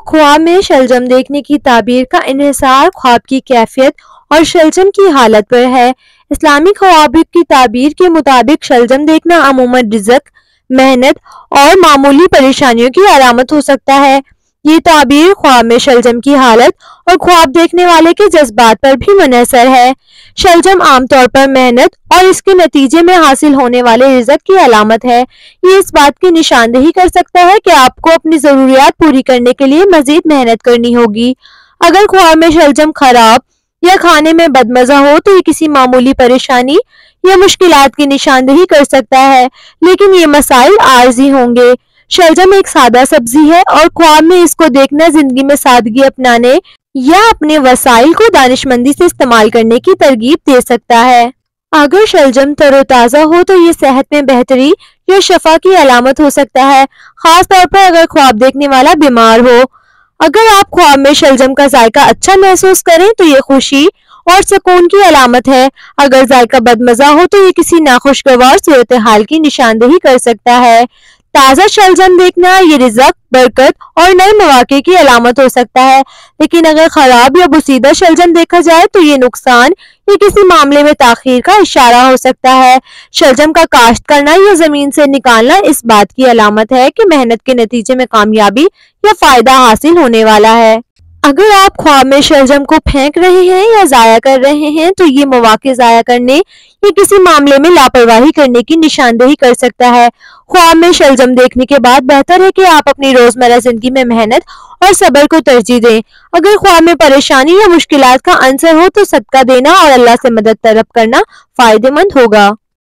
خواب میں شلجم دیکھنے کی تعبیر کا انحصار خواب کی کیفیت اور شلجم کی حالت پر ہے۔ اسلامی خواب کی تعبیر کے مطابق شلجم دیکھنا عموماً رزق، محنت اور معمولی پریشانیوں کی علامت ہو سکتا ہے۔ یہ تعبیر خواب میں شلجم کی حالت اور خواب دیکھنے والے کے جذبات پر بھی منحصر ہے۔ شلجم عام طور پر محنت اور اس کے نتیجے میں حاصل ہونے والے رزق کی علامت ہے۔ یہ اس بات کی نشاندہی کر سکتا ہے کہ آپ کو اپنی ضروریات پوری کرنے کے لیے مزید محنت کرنی ہوگی۔ اگر خواب میں شلجم خراب یا کھانے میں بدمزہ ہو تو یہ کسی معمولی پریشانی یا مشکلات کی نشاندہی کر سکتا ہے، لیکن یہ مسائل عارضی ہوں گے۔ شلجم ایک سادہ سبزی ہے اور خواب میں اس کو دیکھنا زندگی میں سادگی اپنانے یا اپنے وسائل کو دانشمندی سے استعمال کرنے کی ترغیب دے سکتا ہے۔ اگر شلجم تر و تازہ ہو تو یہ صحت میں بہتری یا شفا کی علامت ہو سکتا ہے، خاص طور پر اگر خواب دیکھنے والا بیمار ہو۔ اگر آپ خواب میں شلجم کا ذائقہ اچھا محسوس کریں تو یہ خوشی اور سکون کی علامت ہے۔ اگر ذائقہ بدمزہ ہو تو یہ کسی ناخوشگوار صورتحال کی نشاندہی کر سکتا ہے۔ تازہ شلجم دیکھنا یہ رزق، برکت اور نئے مواقع کی علامت ہو سکتا ہے، لیکن اگر خراب یا بوسیدہ شلجم دیکھا جائے تو یہ نقصان یا کسی معاملے میں تاخیر کا اشارہ ہو سکتا ہے۔ شلجم کا کاشت کرنا یا زمین سے نکالنا اس بات کی علامت ہے کہ محنت کے نتیجے میں کامیابی یا فائدہ حاصل ہونے والا ہے۔ اگر آپ خواب میں شلجم کو پھینک رہے ہیں یا ضائع کر رہے ہیں تو یہ مواقع ضائع کرنے یا کسی معاملے میں لاپرواہی کرنے کی نشاندہی کر سکتا ہے۔ خواب میں شلجم دیکھنے کے بعد بہتر ہے کہ آپ اپنی روزمرہ زندگی میں محنت اور صبر کو ترجیح دیں۔ اگر خواب میں پریشانی یا مشکلات کا عنصر ہو تو صدقہ دینا اور اللہ سے مدد طلب کرنا فائدہ مند ہوگا۔